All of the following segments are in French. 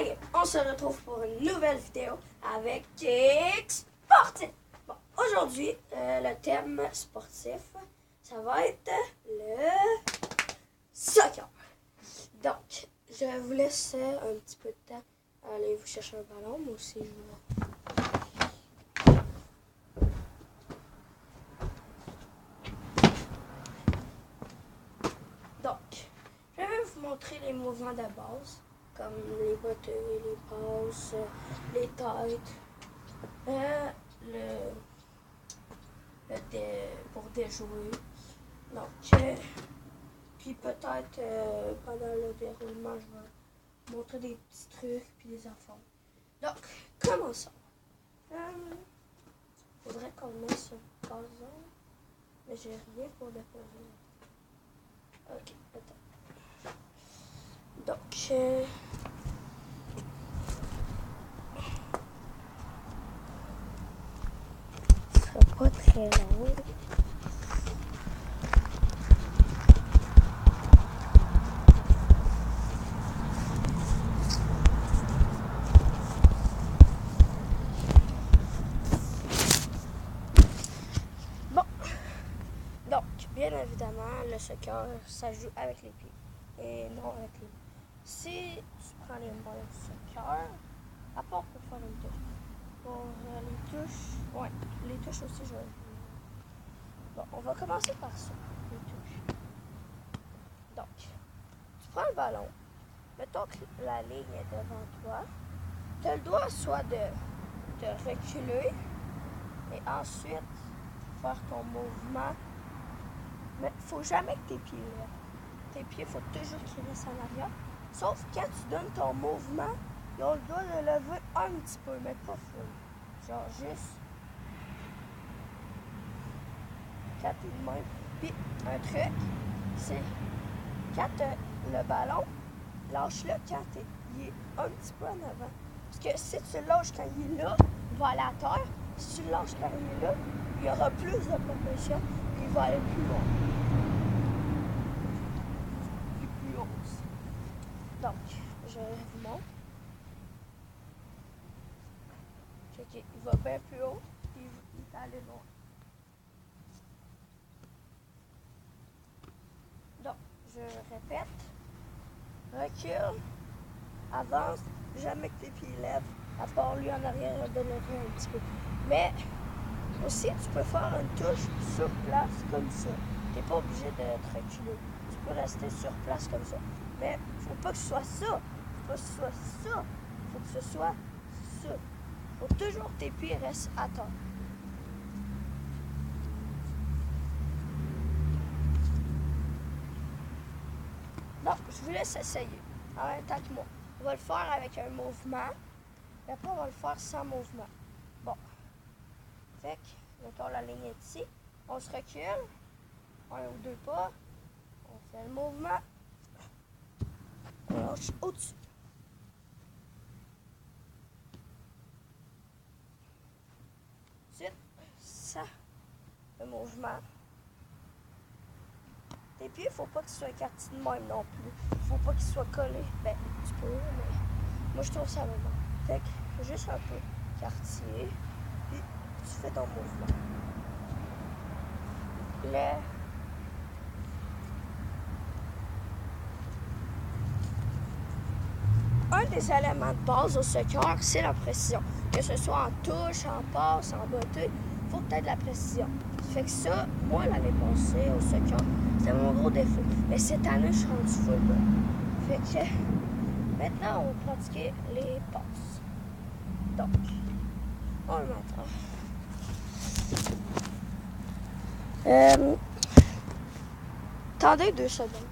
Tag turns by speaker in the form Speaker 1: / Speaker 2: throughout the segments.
Speaker 1: Salut, on se retrouve pour une nouvelle vidéo avec Geek Sportif. Bon, aujourd'hui, le thème sportif, ça va être le soccer. Donc, je vous laisse un petit peu de temps. Allez vous chercher un ballon, moi aussi je vais. Donc, je vais vous montrer les mouvements de base, comme les bottées, les passes, les têtes, pour déjouer. Donc, puis peut-être pendant le déroulement, je vais montrer des petits trucs puis des affaires. Donc, commençons. Faudrait qu'on mette ce puzzle, mais j'ai rien pour déposer. Ok, attends. Donc, ce sera pas très long. Bon, donc, bien évidemment, le soccer, ça joue avec les pieds et non avec les mains. Si tu prends les mains au soccer, à part pour faire une touche, pour les touches, ouais, les touches aussi, je vais. Bon, on va commencer par ça, les touches. Donc, tu prends le ballon, mettons que la ligne est devant toi, tu as le droit soit de reculer et ensuite faire ton mouvement, mais il ne faut jamais que tes pieds lèvent. Tes pieds, il faut toujours qu'ils restent en arrière, sauf quand tu donnes ton mouvement, ils ont le droit de lever un petit peu, mais pas full. Genre juste 4 et de même. Puis un truc, c'est quand tu as le ballon, lâche-le quand il est un petit peu en avant. Parce que si tu le lâches quand il est là, il va aller à terre. Si tu le lâches quand il est là, il y aura plus de propulsion et il va aller plus loin. Puis plus haut aussi. Donc, je vous montre. Okay, il va bien plus haut, puis il est allé loin. Donc, je répète. Recule, avance, jamais que tes pieds lèvent, à part lui en arrière, donnerait un petit peu. Mais aussi, tu peux faire une touche sur place comme ça. Tu n'es pas obligé de te reculer. Tu peux rester sur place comme ça. Mais il ne faut pas que ce soit ça. Il faut pas que ce soit ça. Il faut que ce soit ça. Il faut toujours que tes pieds restent à terre. Donc, je vous laisse essayer en même temps que moi. On va le faire avec un mouvement. Et après, on va le faire sans mouvement. Bon. Fait que, mettons la ligne est ici. On se recule. Un ou deux pas. On fait le mouvement. On lâche au-dessus. Ensuite, ça. Le mouvement. Tes pieds, il ne faut pas qu'ils soient écartés de même non plus. Il ne faut pas qu'ils soient collés. Ben, tu peux, mais moi, je trouve ça vraiment. Fait que, juste un peu quartier. Puis, tu fais ton mouvement. Un des éléments de base au soccer, c'est la précision. Que ce soit en touche, en passe, en bottée, il faut peut-être de la précision. Fait que ça, moi, l'année passée, au soccer, c'était mon gros défaut. Mais cette année, je suis rendu full bon. Fait que maintenant, on va pratiquer les passes. Donc, on le montre. Attendez 2 secondes.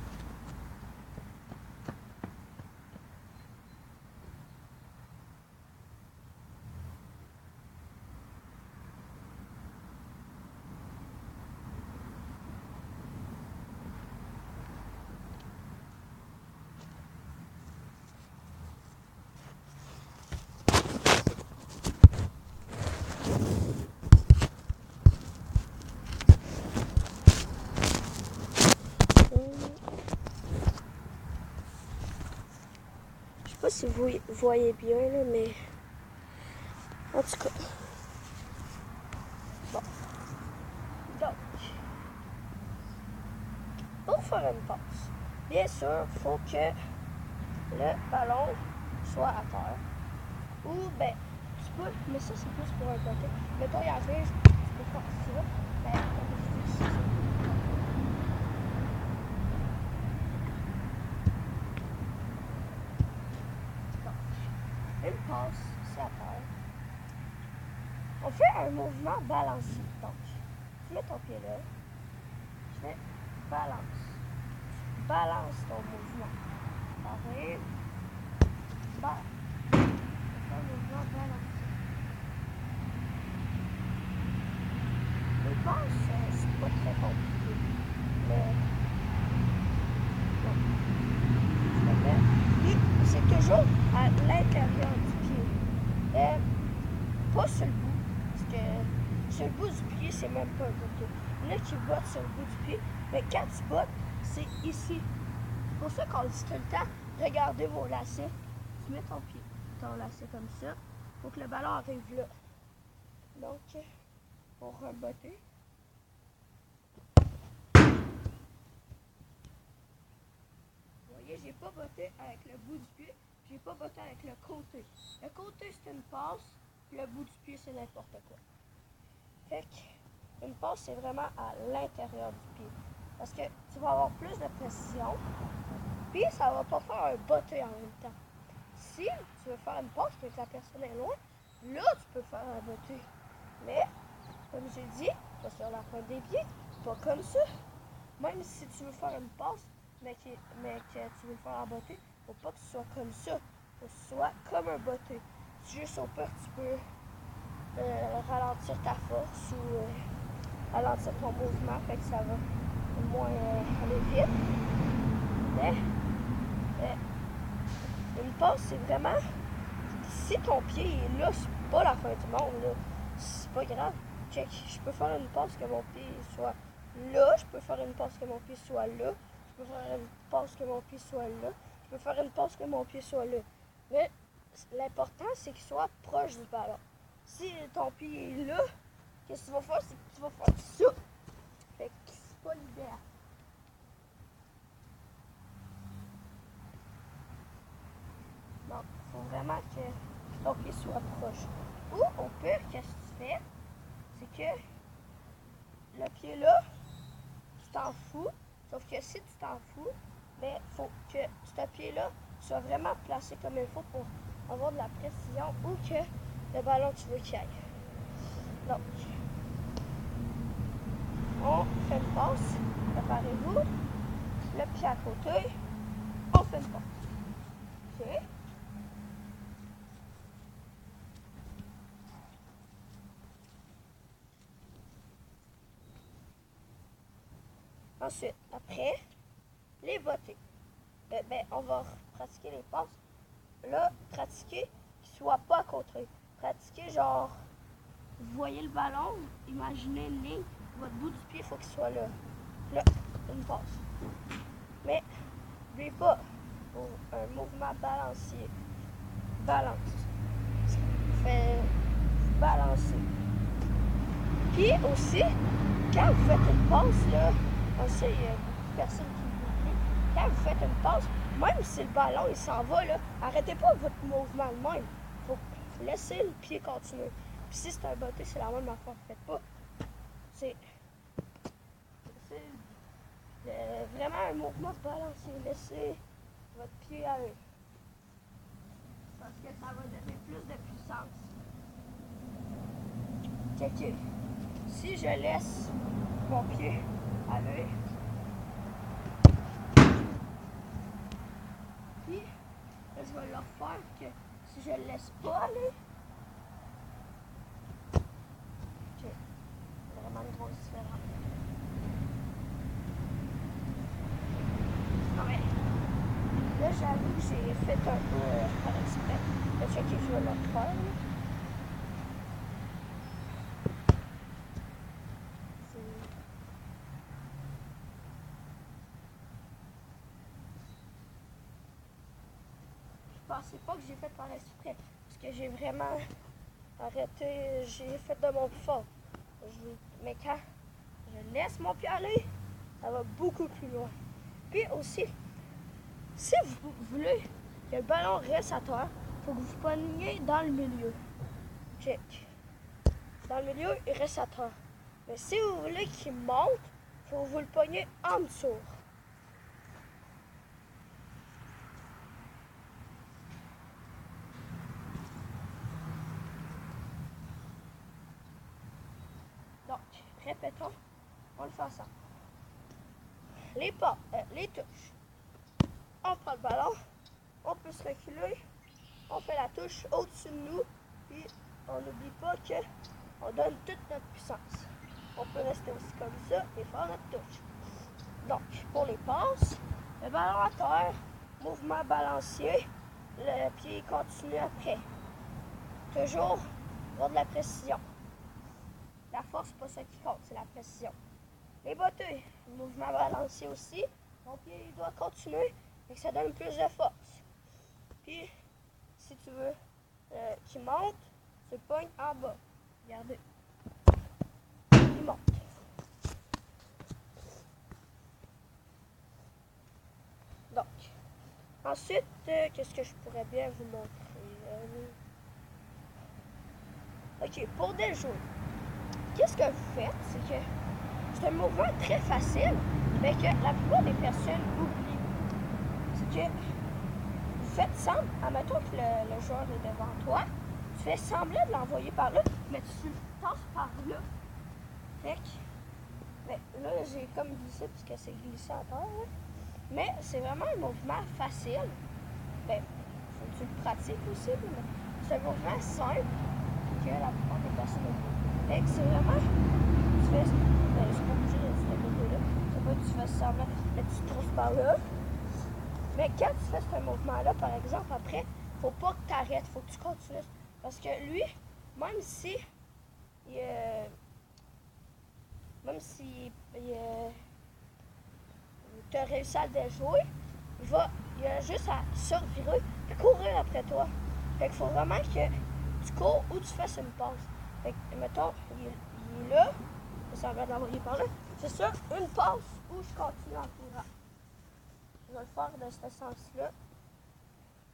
Speaker 1: pas si vous voyez bien, là, mais en tout cas. Bon. Donc, pour faire une passe, bien sûr, il faut que le ballon soit à terre. Ou, ben, tu peux, mais ça, c'est plus pour un côté. Mettons, il arrive, tu peux faire ça. Ben, comme je dis, c'est une passe, c'est à terre. On fait un mouvement balancier. Donc, tu mets ton pied là, tu fais balance. Tu balances ton mouvement. T'arrives, balance. Tu fais un mouvement balancier. Les passes, c'est pas très compliqué. Mais, puis, c'est toujours à l'intérieur du pied. Pas sur le bout. Parce que sur le bout du pied, c'est même pas un botté. Il y en a qui bottent sur le bout du pied. Mais quand tu bottes, c'est ici. C'est pour ça qu'on dit tout le temps, regardez vos lacets. Tu mets ton lacet comme ça. Faut que le ballon arrive là. Donc, pour botter. Vous voyez, j'ai pas botté avec le bout du pied. J'ai pas botté avec le côté. Le côté, c'est une passe. Le bout du pied, c'est n'importe quoi. Fait que une passe, c'est vraiment à l'intérieur du pied. Parce que tu vas avoir plus de précision. Puis, ça va pas faire un botté en même temps. Si tu veux faire une passe et que la personne est loin, là, tu peux faire un botté. Mais, comme j'ai dit, pas sur la pointe des pieds, pas comme ça. Même si tu veux faire une passe, mais que tu veux faire un botté, faut pas que ce soit comme ça. Faut que ce soit comme un botté. Juste au pire, tu peux ralentir ta force ou ralentir ton mouvement, fait que ça va moins aller vite. Mais une passe, c'est vraiment, si ton pied est là, c'est pas la fin du monde, là. C'est pas grave. Check, je peux faire une passe que mon pied soit là, je peux faire une passe que mon pied soit là, je peux faire une passe que mon pied soit là, je peux faire une passe que mon pied soit là. Mais l'important, c'est qu'il soit proche du ballon. Si ton pied est là, qu'est-ce que tu vas faire? C'est que tu vas faire ça. Fait que c'est pas l'idéal. Donc, il faut vraiment que ton pied soit proche. Ou au pire, qu'est-ce que tu fais? C'est que le pied là, tu t'en fous. Sauf que si tu t'en fous, ben, il faut que ce pied-là soit vraiment placé comme il faut pour avoir de la précision ou que le ballon, tu veux qu'il aille. Donc, on fait une passe. Préparez-vous. Le pied à côté. On fait une passe. OK? Ensuite, après, les bottées. Ben, on va pratiquer les passes. Là, pratiquer qu'il ne soit pas à côté. Pratiquer genre, vous voyez le ballon, imaginez une ligne, votre bout du pied, il faut qu'il soit là. Là, une passe. Mais, n'oubliez pas, pour un mouvement balancier, balance. Fait balancer. Puis aussi, quand vous faites une passe, là, on sait, il y a beaucoup de personnes qui l'oublient, quand vous faites une passe, même si le ballon il s'en va, là, arrêtez pas votre mouvement de même. Faut laisser le pied continuer. Puis si c'est un botté, c'est la même affaire. Faites pas. C'est vraiment un mouvement balancier. Laissez votre pied aller. Parce que ça va donner plus de puissance. Ok. Si je laisse mon pied aller, puis là, je vais leur faire que si je le laisse pas aller, ok, c'est vraiment une grosse différence. Non mais, là j'avoue que j'ai fait un peu par exprès. Là, checker, je vais leur faire. Je pensez pas que j'ai fait par exprès. Parce que j'ai vraiment arrêté, j'ai fait de mon plus fort. Mais quand je laisse mon pied aller, ça va beaucoup plus loin. Puis aussi, si vous voulez que le ballon reste à terre, il faut que vous pogniez dans le milieu. Check. Dans le milieu, il reste à terre. Mais si vous voulez qu'il monte, il faut que vous le pogniez en dessous. Donc, répétons, on le fait ensemble. Les touches. On prend le ballon, on peut se reculer, on fait la touche au-dessus de nous, puis on n'oublie pas qu'on donne toute notre puissance. On peut rester aussi comme ça et faire notre touche. Donc, pour les passes, le ballon à terre, mouvement balancier, le pied continue après. Toujours avoir de la précision. La force, c'est pas ça qui compte, c'est la précision. Les bottées, mouvement balancier aussi. Ton pied doit continuer et que ça donne plus de force. Puis, si tu veux qu'il monte, tu le pognes en bas. Regardez. Il monte. Donc, ensuite, qu'est-ce que je pourrais bien vous montrer? Ok, pour déjouer, qu'est-ce que vous faites? C'est que c'est un mouvement très facile, mais que la plupart des personnes oublient. C'est que vous faites semblant, admettons que le joueur est devant toi, tu fais semblant de l'envoyer par là, mais tu le tasses par là. Fait que, là, j'ai comme glissé parce que c'est glissé à terre, là. Mais c'est vraiment un mouvement facile. Ben, faut que tu le pratiques aussi, mais c'est un mouvement simple que la plupart des personnes oublient. Fait que c'est vraiment, tu fais, je suis pas obligée de ce côté-là. C'est pas que tu fais semblant, mais tu te trouves par là. Mais quand tu fais ce mouvement-là, par exemple, après, faut pas que tu arrêtes, faut que tu continues. Parce que lui, même si tu as réussi à le déjouer, il a juste à se revirer et courir après toi. Fait qu'il faut vraiment que tu cours ou tu fasses une passe. Fait que, mettons, il est là, ça va l'envoyer par là. C'est ça, une passe où je continue en courant. Je vais le faire de ce sens-là.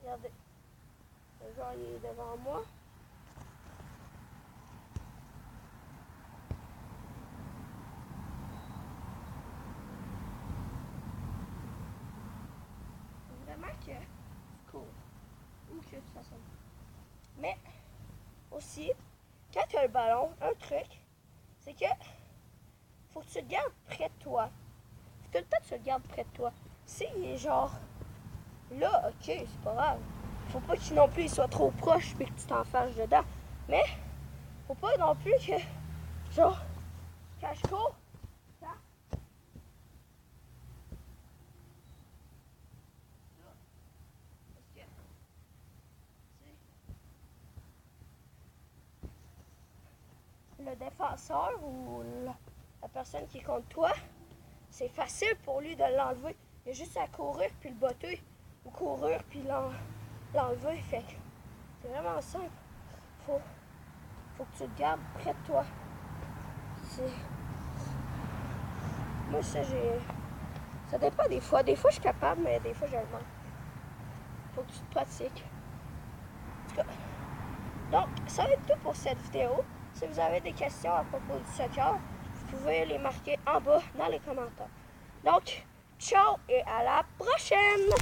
Speaker 1: Regardez. Le joueur il est devant moi. Vraiment que tu cours. Ou que tu fasses ça. Mais aussi, quand tu as le ballon, un truc, c'est que faut que tu le gardes près de toi. Faut tout le temps que tu le gardes près de toi. S'il est genre là, ok, c'est pas grave. Faut pas que non plus il soit trop proche et que tu t'en fasses dedans. Mais faut pas non plus que, genre, quand je cours, ça, parce que, le défenseur ou la personne qui est contre toi, c'est facile pour lui de l'enlever. Il a juste à courir puis le botter ou courir puis l'enlever. Fait que c'est vraiment simple. Faut que tu le gardes près de toi. Moi, ça dépend des fois. Des fois, je suis capable, mais des fois, je le manque. Faut que tu te pratiques. En tout cas, donc, ça va être tout pour cette vidéo. Si vous avez des questions à propos du soccer, vous pouvez les marquer en bas dans les commentaires. Donc, ciao et à la prochaine!